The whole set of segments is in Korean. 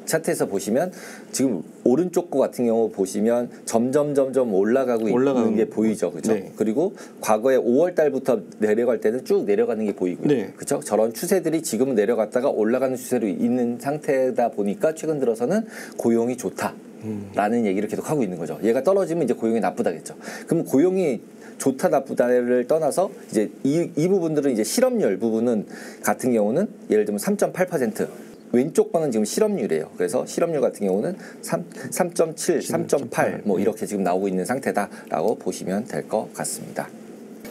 차트에서 보시면 지금 오른쪽 거 같은 경우 보시면 점점 올라가고 있는 게 보이죠, 그렇죠? 네. 그리고 과거에 5월 달부터 내려갈 때는 쭉 내려가는 게 보이고요, 네. 그렇죠? 저런 추세들이 지금은 내려갔다가 올라가는 추세로 있는 상태다 보니까 최근 들어서는 고용이 좋다라는 얘기를 계속 하고 있는 거죠. 얘가 떨어지면 이제 고용이 나쁘다겠죠. 그럼 고용이 좋다 나쁘다를 떠나서 이제 이 부분들은 이제 실업률 부분은 같은 경우는 예를 들면 3.8%. 왼쪽 거는 지금 실업률이에요. 그래서 실업률 같은 경우는 3.7, 3.8 뭐 이렇게 지금 나오고 있는 상태다라고 보시면 될 것 같습니다.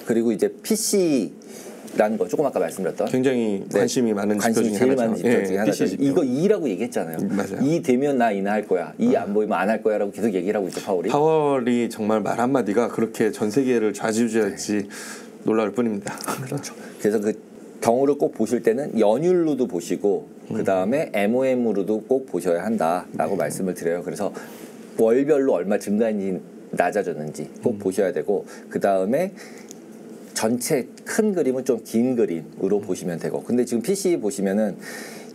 그리고 이제 PC라는 거 조금 아까 말씀드렸던 굉장히 관심이 많은 지표 중에 제일 하나죠. 많은 지표 중에 하나죠. 이거 2라고 얘기했잖아요. 맞아요. 2 되면 나 인하할 거야. 2 안 보이면 안 할 거야라고 계속 얘기를 하고 있죠, 파월이. 파월이 정말 말 한마디가 그렇게 전 세계를 좌지우지할지 놀라울 뿐입니다. 그렇죠. 그래서 그 경우를 꼭 보실 때는 연율로도 보시고 그 다음에 MOM으로도 꼭 보셔야 한다라고 말씀을 드려요. 그래서 월별로 얼마 증가했는지 낮아졌는지 꼭 보셔야 되고 그 다음에 전체 큰 그림은 좀 긴 그림으로 보시면 되고 근데 지금 PC 보시면은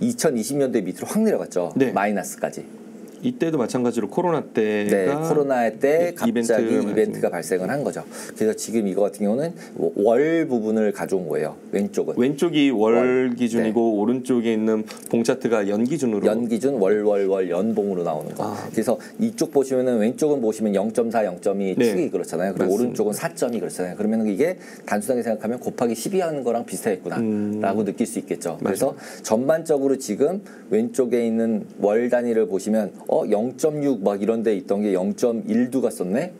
2020년도에 밑으로 확 내려갔죠. 네. 마이너스까지. 이때도 마찬가지로 코로나 때가 네, 코로나 때 갑자기 이벤트가 맞습니다. 발생을 한 거죠. 그래서 지금 이거 같은 경우는 월 부분을 가져온 거예요. 왼쪽은. 왼쪽이 월 기준이고 네. 오른쪽에 있는 봉 차트가 연 기준으로 연 기준 월 연봉으로 나오는 거. 그래서 이쪽 보시면은 왼쪽은 보시면 0.4, 0.2 네. 축이 그렇잖아요. 그리고 맞습니다. 오른쪽은 4점이 그렇잖아요. 그러면 이게 단순하게 생각하면 곱하기 12 하는 거랑 비슷하겠구나라고 느낄 수 있겠죠. 그래서 전반적으로 지금 왼쪽에 있는 월 단위를 보시면 0.6 막 이런 데 있던 게 0.1도 갔었네.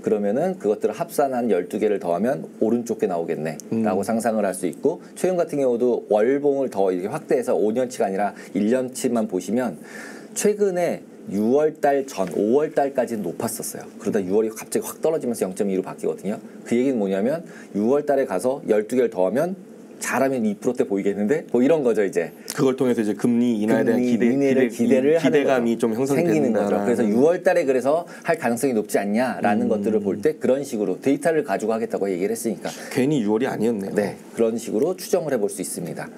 그러면은 그것들을 합산한 12개를 더하면 오른쪽 게 나오겠네 라고 상상을 할 수 있고 최근 같은 경우도 월봉을 더 이렇게 확대해서 5년치가 아니라 1년치만 보시면 최근에 6월달 전 5월달까지는 높았었어요. 그러다 6월이 갑자기 확 떨어지면서 0.2로 바뀌거든요. 그 얘기는 뭐냐면 6월달에 가서 12개를 더하면 잘하면 2%대 보이겠는데 뭐 이런 거죠 이제. 그걸 통해서 이제 금리 인하에 대한 기대감이 좀 형성되는 거죠. 그래서 6월달에 그래서 할 가능성이 높지 않냐라는 것들을 볼 때 그런 식으로 데이터를 가지고 하겠다고 얘기를 했으니까 괜히 6월이 아니었네요. 네, 그런 식으로 추정을 해볼 수 있습니다.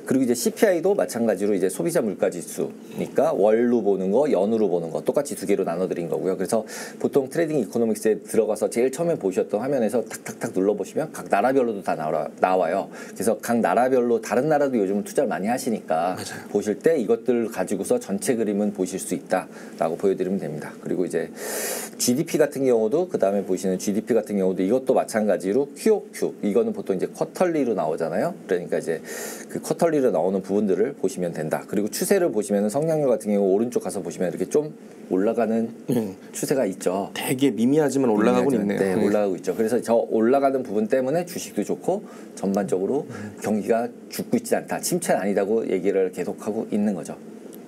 그리고 이제 CPI도 마찬가지로 이제 소비자 물가 지수니까 월로 보는 거, 연으로 보는 거 똑같이 두 개로 나눠드린 거고요. 그래서 보통 트레이딩 이코노믹스에 들어가서 제일 처음에 보셨던 화면에서 탁탁탁 눌러보시면 각 나라별로도 다 나와요. 그래서 각 나라별로 다른 나라도 요즘은 투자를 많이 하시니까 맞아요. 보실 때 이것들 가지고서 전체 그림은 보실 수 있다라고 보여드리면 됩니다. 그리고 이제 GDP 같은 경우도 그 다음에 보시는 GDP 같은 경우도 이것도 마찬가지로 QOQ 이거는 보통 이제 쿼털리로 나오잖아요. 그러니까 이제 그 쿼털리로 나오는 부분들을 보시면 된다. 그리고 추세를 보시면 성장률 같은 경우 오른쪽 가서 보시면 이렇게 좀 올라가는 추세가 있죠. 되게 미미하지만 올라가고 있네요. 네, 올라가고 있죠. 그래서 저 올라가는 부분 때문에 주식도 좋고 전반적으로 경기가 죽고 있지 않다. 침체는 아니다고 얘기를 계속하고 있는 거죠.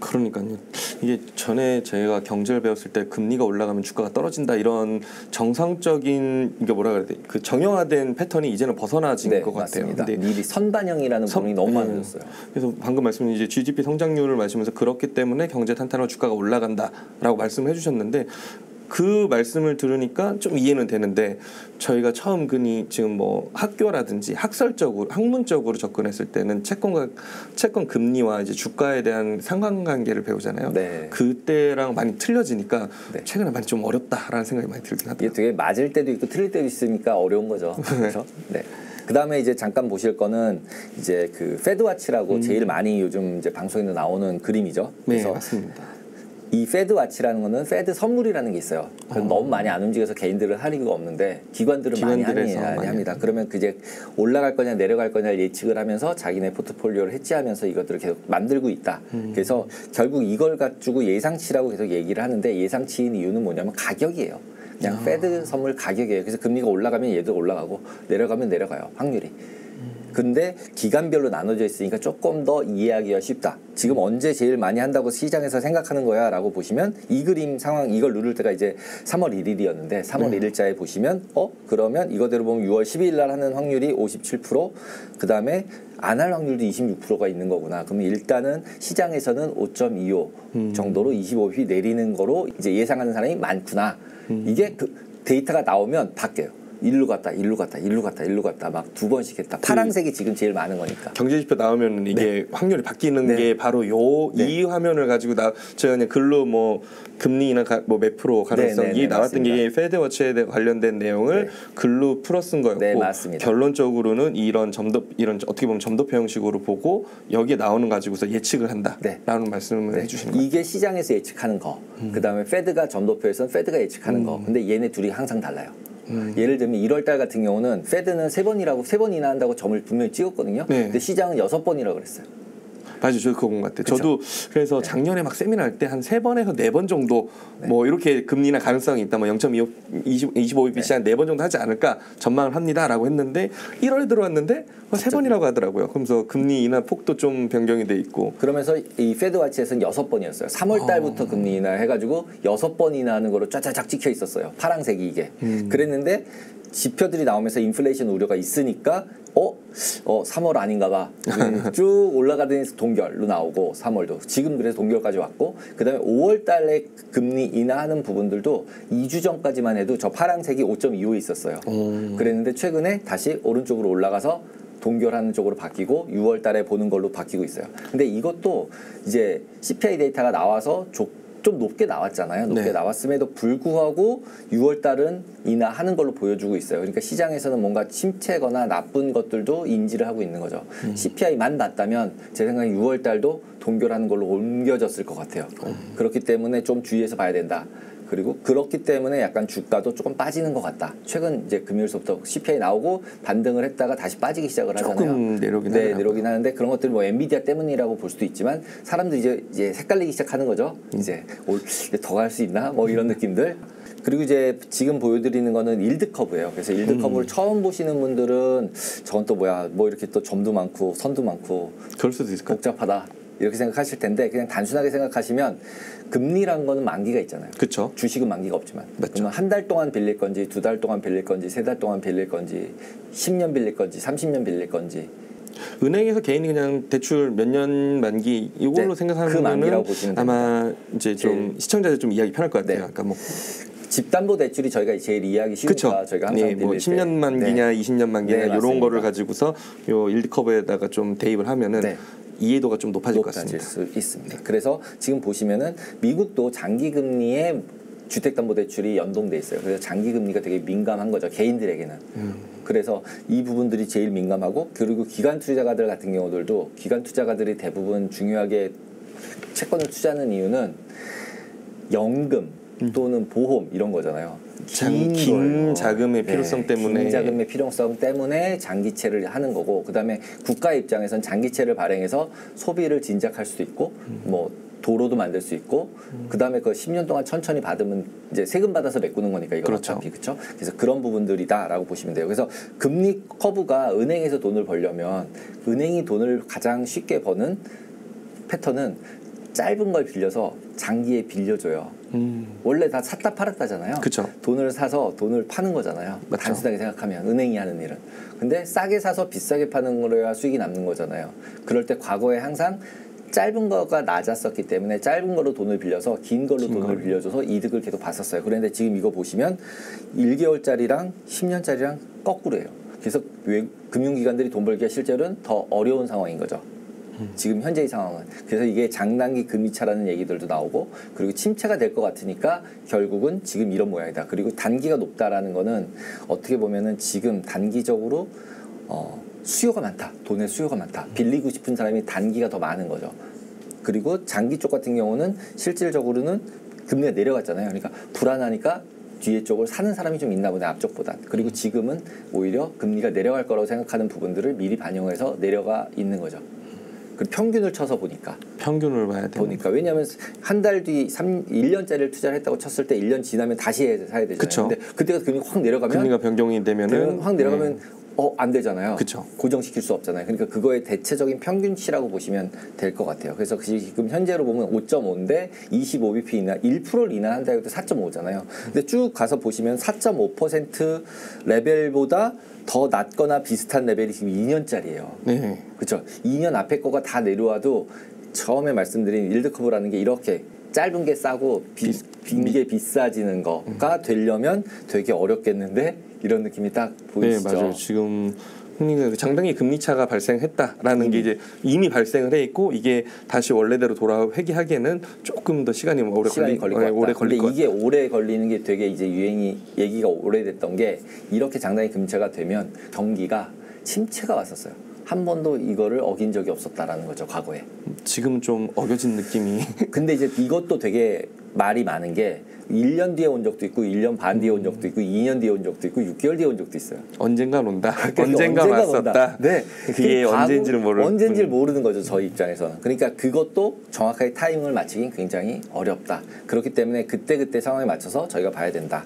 그러니까요. 이게 전에 제가 경제를 배웠을 때 금리가 올라가면 주가가 떨어진다 이런 정상적인 이게 뭐라 그래야 돼? 그 정형화된 패턴이 이제는 벗어나진 것 같아요. 맞습니다. 미리 선반영이라는 부분이 너무 많아졌어요. 그래서 방금 말씀인 이제 GDP 성장률을 말씀하면서 그렇기 때문에 경제 탄탄하고 주가가 올라간다라고 말씀을 해주셨는데. 그 말씀을 들으니까 좀 이해는 되는데 저희가 처음 지금 뭐 학교라든지 학문적으로 접근했을 때는 채권 금리와 이제 주가에 대한 상관관계를 배우잖아요. 네. 그때랑 많이 틀려지니까 최근에 많이 좀 어렵다라는 생각이 많이 들긴 하더라고요. 이게 되게 맞을 때도 있고 틀릴 때도 있으니까 어려운 거죠. 그렇죠? 네. 그 다음에 이제 잠깐 보실 거는 이제 그 페드와치라고 제일 많이 요즘 이제 방송에도 나오는 그림이죠. 그래서 네, 맞습니다. 이 페드와치라는 거는 페드 선물이라는 게 있어요. 너무 많이 안 움직여서 개인들은 할 이유가 없는데 기관들은 많이 합니다. 그러면 이제 올라갈 거냐 내려갈 거냐를 예측을 하면서 자기네 포트폴리오를 해지하면서 이것들을 계속 만들고 있다. 그래서 결국 이걸 가지고 예상치라고 계속 얘기를 하는데 예상치인 이유는 뭐냐면 가격이에요. 그냥 페드 선물 가격이에요. 그래서 금리가 올라가면 얘도 올라가고 내려가면 내려가요. 확률이. 근데 기간별로 나눠져 있으니까 조금 더 이해하기가 쉽다. 지금 언제 제일 많이 한다고 시장에서 생각하는 거야 라고 보시면 이 그림 상황 이걸 누를 때가 이제 3월 1일이었는데 3월 1일자에 보시면 그러면 이거대로 보면 6월 12일 날 하는 확률이 57% 그 다음에 안 할 확률도 26%가 있는 거구나. 그러면 일단은 시장에서는 5.25 정도로 25bp 내리는 거로 이제 예상하는 사람이 많구나. 이게 그 데이터가 나오면 바뀌어요. 일로 갔다 막 2번씩 했다. 파란색이 지금 제일 많은 거니까. 경제지표 나오면 이게 확률이 바뀌는 게 바로 이 화면을 가지고 제가 그냥 글로 뭐 금리나 뭐 몇 프로 가능성이 나왔던 맞습니다. 게 페드워치에 관련된 내용을 글로 풀어 쓴 거였고 네, 맞습니다. 결론적으로는 이런 어떻게 보면 점도표 형식으로 보고 여기에 나오는 가지고서 예측을 한다라는 말씀을 해주시는 거예요. 이게 시장에서 예측하는 거. 그다음에 페드가 점도표에서는 페드가 예측하는 거. 근데 얘네 둘이 항상 달라요. 예를 들면 1월 달 같은 경우는 페드는 3번 인하한다고 점을 분명히 찍었거든요. 근데 시장은 6번이라고 그랬어요. 맞아요. 저도 그거 본 것 같아요. 저도 그래서 작년에 막 세미나 할 때 한 3번에서 4번 정도 뭐 이렇게 금리나 가능성이 있다. 뭐 0.25bpc 한 4번 정도 하지 않을까 전망을 합니다라고 했는데 1월에 들어왔는데 3번이라고 하더라고요. 그러면서 금리 인하 폭도 좀 변경이 돼 있고. 그러면서 이 페드와치에서는 6번이었어요. 3월 달부터 금리 인하 해가지고 6번 인하하는 거로 쫙쫙 찍혀 있었어요. 파란색이 이게. 그랬는데 지표들이 나오면서 인플레이션 우려가 있으니까 3월 아닌가 봐. 쭉 올라가더니 동결로 나오고 3월도. 지금 그래서 동결까지 왔고 그다음에 5월 달에 금리 인하하는 부분들도 2주 전까지만 해도 저 파란색이 5.25 있었어요. 그랬는데 최근에 다시 오른쪽으로 올라가서 동결하는 쪽으로 바뀌고 6월 달에 보는 걸로 바뀌고 있어요. 근데 이것도 이제 CPI 데이터가 나와서 좀 높게 나왔잖아요. 높게 나왔음에도 불구하고 6월 달은 인하하는 걸로 보여주고 있어요. 그러니까 시장에서는 뭔가 침체거나 나쁜 것들도 인지를 하고 있는 거죠. CPI만 낮다면 제 생각에 6월 달도 동결하는 걸로 옮겨졌을 것 같아요. 그렇기 때문에 좀 주의해서 봐야 된다. 그리고 그렇기 때문에 약간 주가도 조금 빠지는 것 같다. 최근 이제 금요일서부터 CPI 나오고 반등을 했다가 다시 빠지기 시작을 하잖아요. 조금 내려오긴 하는데 그런 것들이 뭐 엔비디아 때문이라고 볼 수도 있지만 사람들이 이제 색깔내기 시작하는 거죠. 이제 더 갈 수 있나? 뭐 이런 느낌들. 그리고 이제 지금 보여드리는 거는 일드 커브예요. 그래서 일드 커브를 처음 보시는 분들은 저건 또 뭐야? 뭐 이렇게 또 점도 많고 선도 많고 그럴 수도 있을 것 같아요. 복잡하다. 이렇게 생각하실 텐데 그냥 단순하게 생각하시면 금리란 거는 만기가 있잖아요. 그렇죠. 주식은 만기가 없지만. 맞죠. 그러면 한 달 동안 빌릴 건지 2달 동안 빌릴 건지 3달 동안 빌릴 건지 10년 빌릴 건지 30년 빌릴 건지. 은행에서 개인이 그냥 대출 몇 년 만기 이걸로 생각하는 그 만기라고 거는 보시면 아마 이제 좀 시청자들 좀 이해하기 편할 것 같아요. 그러니까 뭐 집담보대출이 저희가 제일 이해하기 쉬우니까 저희가 항상 빌릴 뭐 10년 만기냐 20년 만기냐 이런 맞습니다. 거를 가지고서 요 일드 커브에다가 좀 대입을 하면은 이해도가 좀 높아질 것 같습니다. 수 있습니다. 그래서 지금 보시면은 미국도 장기 금리에 주택담보대출이 연동돼 있어요. 그래서 장기 금리가 되게 민감한 거죠. 개인들에게는. 그래서 이 부분들이 제일 민감하고 그리고 기관 투자가들 같은 경우들도 기관 투자가들이 대부분 중요하게 채권을 투자하는 이유는 연금 또는 보험 이런 거잖아요. 긴 자금의 필요성 때문에 긴 자금의 필요성 때문에 장기채를 하는 거고 그다음에 국가 입장에선 장기채를 발행해서 소비를 진작할 수도 있고 뭐 도로도 만들 수 있고 그다음에 그 10년 동안 천천히 받으면 이제 세금 받아서 메꾸는 거니까 이거 어차피 그렇죠. 그래서 그런 부분들이다라고 보시면 돼요. 그래서 금리 커브가 은행에서 돈을 벌려면 은행이 돈을 가장 쉽게 버는 패턴은 짧은 걸 빌려서 장기에 빌려줘요. 원래 다 샀다 팔았다잖아요. 그쵸. 돈을 사서 돈을 파는 거잖아요. 맞죠. 단순하게 생각하면 은행이 하는 일은. 근데 싸게 사서 비싸게 파는 거로야 수익이 남는 거잖아요. 그럴 때 과거에 항상 짧은 거가 낮았었기 때문에 짧은 거로 돈을 빌려서 긴 걸로 돈을 빌려줘서 이득을 계속 봤었어요. 그런데 지금 이거 보시면 1개월짜리랑 10년짜리랑 거꾸로예요. 그래서 금융기관들이 돈 벌기가 실제로는 더 어려운 상황인 거죠. 지금 현재의 상황은. 그래서 이게 장단기 금리차라는 얘기들도 나오고 그리고 침체가 될 것 같으니까 결국은 지금 이런 모양이다. 그리고 단기가 높다라는 거는 어떻게 보면은 지금 단기적으로 수요가 많다. 돈의 수요가 많다. 빌리고 싶은 사람이 단기가 더 많은 거죠. 그리고 장기 쪽 같은 경우는 실질적으로는 금리가 내려갔잖아요. 그러니까 불안하니까 뒤에 쪽을 사는 사람이 좀 있나 보네 앞쪽보다. 그리고 지금은 오히려 금리가 내려갈 거라고 생각하는 부분들을 미리 반영해서 내려가 있는 거죠. 그리고 평균을 쳐서 보니까 평균을 봐야 돼요. 왜냐하면 한 달 뒤 1년짜리를 투자를 했다고 쳤을 때 1년 지나면 다시 사야 되잖아요. 그쵸. 근데 그때가 금리가 확 내려가면 금리가 변경이 되면은 확 내려가면 안 되잖아요. 그쵸. 고정시킬 수 없잖아요. 그러니까 그거의 대체적인 평균치라고 보시면 될 것 같아요. 그래서 지금 현재로 보면 5.5인데 25bp 인하 1%를 인하한다 해도 4.5잖아요. 근데 쭉 가서 보시면 4.5% 레벨보다 더 낮거나 비슷한 레벨이 지금 2년짜리예요. 네. 그렇죠. 2년 앞에 거가 다 내려와도 처음에 말씀드린 일드 커브라는 게 이렇게 짧은 게 싸고 긴 게 비싸지는 거가 되려면 되게 어렵겠는데 이런 느낌이 딱 보이시죠? 네, 맞아요. 지금 장당기 금리 차가 발생했다라는 게 이제 이미 발생을 해 있고 이게 다시 원래대로 회귀하기에는 조금 더 시간이 오래 걸릴 것 같다. 근데 이게 오래 걸리는 게 되게 이제 얘기가 오래됐던 게 이렇게 장당기 금리차가 되면 경기가 침체가 왔었어요. 한 번도 이거를 어긴 적이 없었다라는 거죠, 과거에. 지금은 좀 어겨진 느낌이. 근데 이제 이것도 되게 말이 많은 게 1년 뒤에 온 적도 있고 1년 반 뒤에 온 적도 있고 2년 뒤에 온 적도 있고 6개월 뒤에 온 적도 있어요. 언젠간 온다. 그러니까 언젠간 왔었다. 네. 그게 언제인지를 모르는 거죠, 저희 입장에서는. 그러니까 그것도 정확하게 타이밍을 맞추긴 굉장히 어렵다. 그렇기 때문에 그때 상황에 맞춰서 저희가 봐야 된다.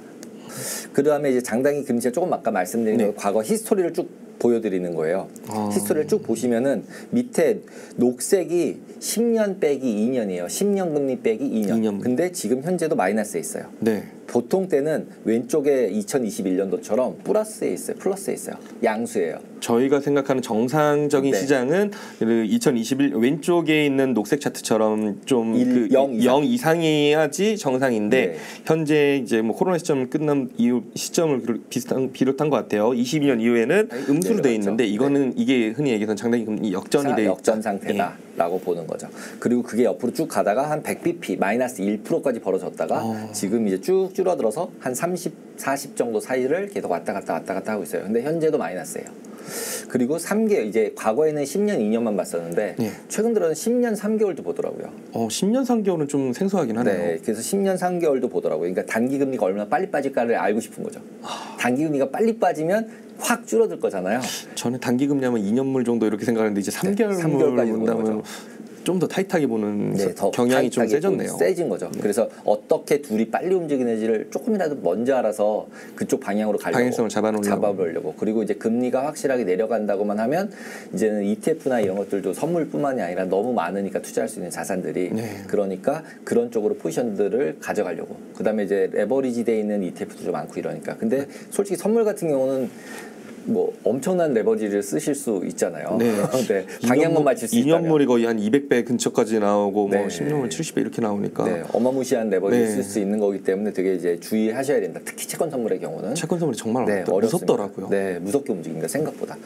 그 다음에 이제 장당기 금리차 조금 아까 말씀드린 과거 히스토리를 쭉 보여드리는 거예요. 히스토리를 쭉 보시면은 밑에 녹색이 10년 빼기 2년이에요. 10년 금리 빼기 2년. 근데 지금 현재도 마이너스에 있어요. 네. 보통 때는 왼쪽에 2021년도처럼 플러스에 있어요. 양수예요. 저희가 생각하는 정상적인 네. 시장은 2021 왼쪽에 있는 녹색 차트처럼 좀 0 이상이야지 정상인데 네. 현재 이제 뭐 코로나 시점 끝난 이후 시점을 비롯한 것 같아요. 22년 이후에는 음수로 돼 있는데 이거는 이게 흔히 얘기하는 장당기 금리 역전이 돼 역전 상태다라고 보는 거죠. 그리고 그게 옆으로 쭉 가다가 한 100bp 마이너스 1%까지 벌어졌다가 지금 이제 쭉 줄어들어서 한 30, 40 정도 사이를 계속 왔다 갔다 하고 있어요. 근데 현재도 마이너스예요. 그리고 3개월 이제 과거에는 10년, 2년만 봤었는데 최근 들어는 10년, 3개월도 보더라고요. 10년, 3개월은 좀 생소하긴 하네요. 네, 그래서 10년, 3개월도 보더라고요. 그러니까 단기 금리가 얼마나 빨리 빠질까를 알고 싶은 거죠. 단기 금리가 빨리 빠지면 확 줄어들 거잖아요. 저는 단기 금리하면 2년물 정도 이렇게 생각하는데 이제 3개월까지 본다면 좀 더 타이트하게 보는 경향이 좀 세졌네요. 세진 거죠. 그래서 어떻게 둘이 빨리 움직이는지를 조금이라도 먼저 알아서 그쪽 방향으로 가려고 방향성을 잡아보려고. 그리고 이제 금리가 확실하게 내려간다고만 하면 이제는 ETF나 이런 것들도 선물뿐만이 아니라 너무 많으니까 투자할 수 있는 자산들이 그러니까 그런 쪽으로 포지션들을 가져가려고. 그다음에 이제 레버리지 돼 있는 ETF도 좀 많고 이러니까. 근데 솔직히 선물 같은 경우는 뭐 엄청난 레버리지를 쓰실 수 있잖아요. 네. 방향만 맞출 수 있다면 2년물이 거의 한 200배 근처까지 나오고 뭐 10년물 70배 이렇게 나오니까 어마무시한 레버리지를 쓸 수 있는 거기 때문에 되게 이제 주의하셔야 된다. 특히 채권 선물의 경우는 채권 선물이 정말 무섭더라고요. 네, 무섭게 움직입니다. 생각보다.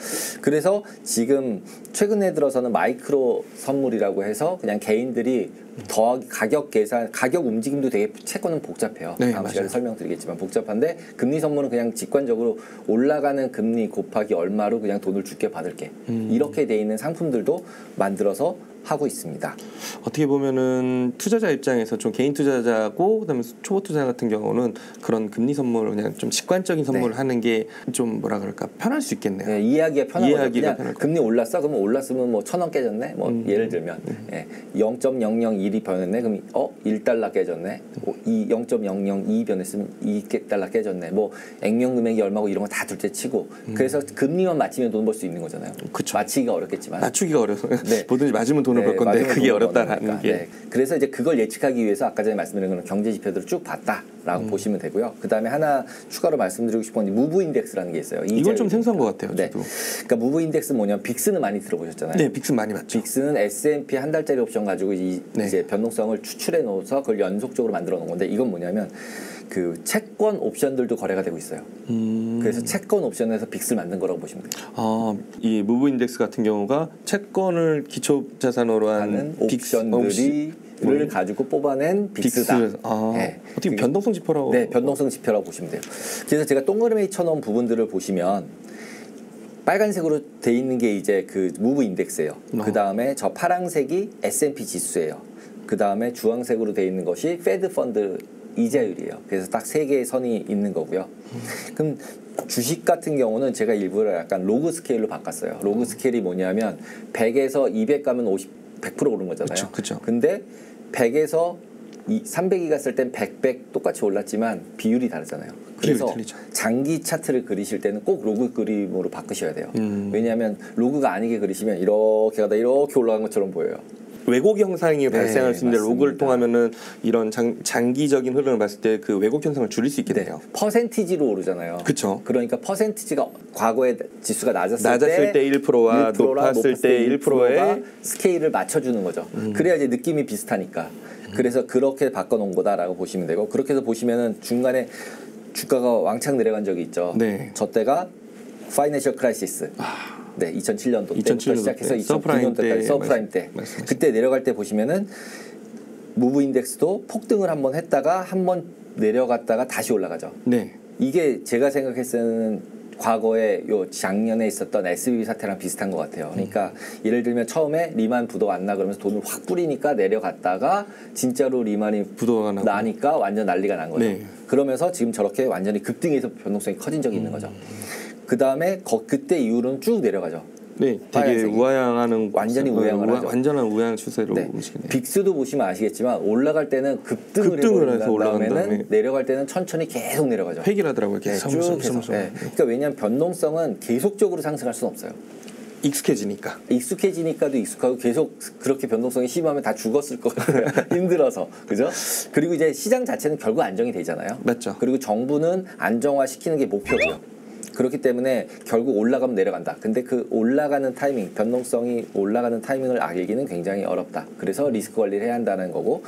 그래서 지금 최근에 들어서는 마이크로 선물이라고 해서 그냥 개인들이 더 가격 움직임도 되게 채권은 복잡해요. 다음 시간에 설명드리겠지만 복잡한데 금리 선물은 그냥 직관적으로 올라가는 금리 곱하기 얼마로 그냥 돈을 줄게 받을게 이렇게 돼 있는 상품들도 만들어서 하고 있습니다. 어떻게 보면은 투자자 입장에서 좀 개인 투자자고 그다음에 초보 투자 같은 경우는 그런 금리 선물을 그냥 좀 직관적인 선물을 하는 게 좀 뭐라 그럴까 편할 수 있겠네요. 네, 이해하기가 편하거든요. 금리 올랐어? 그러면 올랐으면 뭐 1,000원 깨졌네? 뭐 예를 들면 0.001이 변했네? 그럼 1달러 깨졌네? 0.002 변했으면 2달러 깨졌네? 뭐 액면 금액이 얼마고 이런 거 다 둘째 치고 그래서 금리만 맞추면 돈 벌 수 있는 거잖아요. 그쵸. 맞추기가 어렵겠지만 맞추기가 어려서 뭐든지 맞으면 돈을 벌 건데 그게 어렵다라는 게 그래서 이제 그걸 예측하기 위해서 아까 전에 말씀드린 그런 경제 지표들을 쭉 봤다라고 보시면 되고요. 그 다음에 하나 추가로 말씀드리고 싶은 건 무브 인덱스라는 게 있어요. 이건 좀 생소한 것 같아요. 저도. 그러니까 무브 인덱스 뭐냐면 빅스는 많이 들어보셨잖아요. 네, 빅스 많이 봤죠. 빅스는 S&P 한 달짜리 옵션 가지고 이제 변동성을 추출해 놓아서 그걸 연속적으로 만들어 놓은 건데 이건 뭐냐면 그 채권 옵션들도 거래가 되고 있어요. 그래서 채권 옵션에서 빅스를 만든 거라고 보시면 돼요. 이 무브 인덱스 같은 경우가 채권을 기초 자산으로 한 옵션들을 가지고 뽑아낸 빅스다. 어떻게 변동성 지표라고? 네, 변동성 지표라고 보시면 돼요. 그래서 제가 동그라미 쳐놓은 부분들을 보시면 빨간색으로 돼 있는 게 이제 그 무브 인덱스예요. 그 다음에 저 파란색이 S&P 지수예요. 그 다음에 주황색으로 돼 있는 것이 페드 펀드 이자율이에요. 그래서 딱 세 개의 선이 있는 거고요. 그럼 주식 같은 경우는 제가 일부러 약간 로그 스케일로 바꿨어요. 로그 스케일이 뭐냐면 100에서 200 가면 100% 오른 거잖아요. 그쵸. 근데 100에서 300이 갔을 땐 100 똑같이 올랐지만 비율이 다르잖아요. 그래서 장기 차트를 그리실 때는 꼭 로그 그림으로 바꾸셔야 돼요. 왜냐하면 로그가 아니게 그리시면 이렇게 가다 이렇게 올라간 것처럼 보여요. 왜곡 현상이 발생할 수 있는데 로그를 통하면은 이런 장기적인 흐름을 봤을 때 그 왜곡 현상을 줄일 수 있겠네요. 퍼센티지로 오르잖아요. 그렇죠. 그러니까 퍼센티지가 과거에 지수가 낮았을 때 1%와 높았을 때 1%의 스케일을 맞춰주는 거죠. 그래야 이제 느낌이 비슷하니까. 그래서 그렇게 바꿔놓은 거다라고 보시면 되고 그렇게 해서 보시면은 중간에 주가가 왕창 내려간 적이 있죠. 네. 저 때가 파이낸셜 크라이시스. 네, 2007년도 때부터 시작해서 2009년도까지 서프라임 때. 그때 내려갈 때 보시면은 무브 인덱스도 폭등을 한번 했다가 한번 내려갔다가 다시 올라가죠. 네. 이게 제가 생각했을 때는 과거에 요 작년에 있었던 SBB 사태랑 비슷한 것 같아요. 그러니까 예를 들면 처음에 리만 부도 왔나 그러면서 돈을 확 뿌리니까 내려갔다가 진짜로 리만이 부도가 나니까 완전 난리가 난 거죠. 네. 그러면서 지금 저렇게 완전히 급등해서 변동성이 커진 적이 있는 거죠. 그 다음에 그때 이후로는 쭉 내려가죠. 네, 되게 우하향하는 완전히 우하향을 하죠. 완전한 우하향 추세로 움직이네요. 빅스도 보시면 아시겠지만 올라갈 때는 급등을 해서 올라간 다음에는 내려갈 때는 천천히 계속 내려가죠. 획일하더라고요. 계속 쭉 해서. 그러니까 왜냐하면 변동성은 계속적으로 상승할 수는 없어요. 익숙해지니까도 익숙하고 계속 그렇게 변동성이 심하면 다 죽었을 거예요. 힘들어서. 그죠? 그리고 이제 시장 자체는 결국 안정이 되잖아요. 맞죠. 그리고 정부는 안정화시키는 게 목표고요. 그렇기 때문에 결국 올라가면 내려간다. 근데 그 올라가는 타이밍, 변동성이 올라가는 타이밍을 알기는 굉장히 어렵다. 그래서 리스크 관리를 해야 한다는 거고.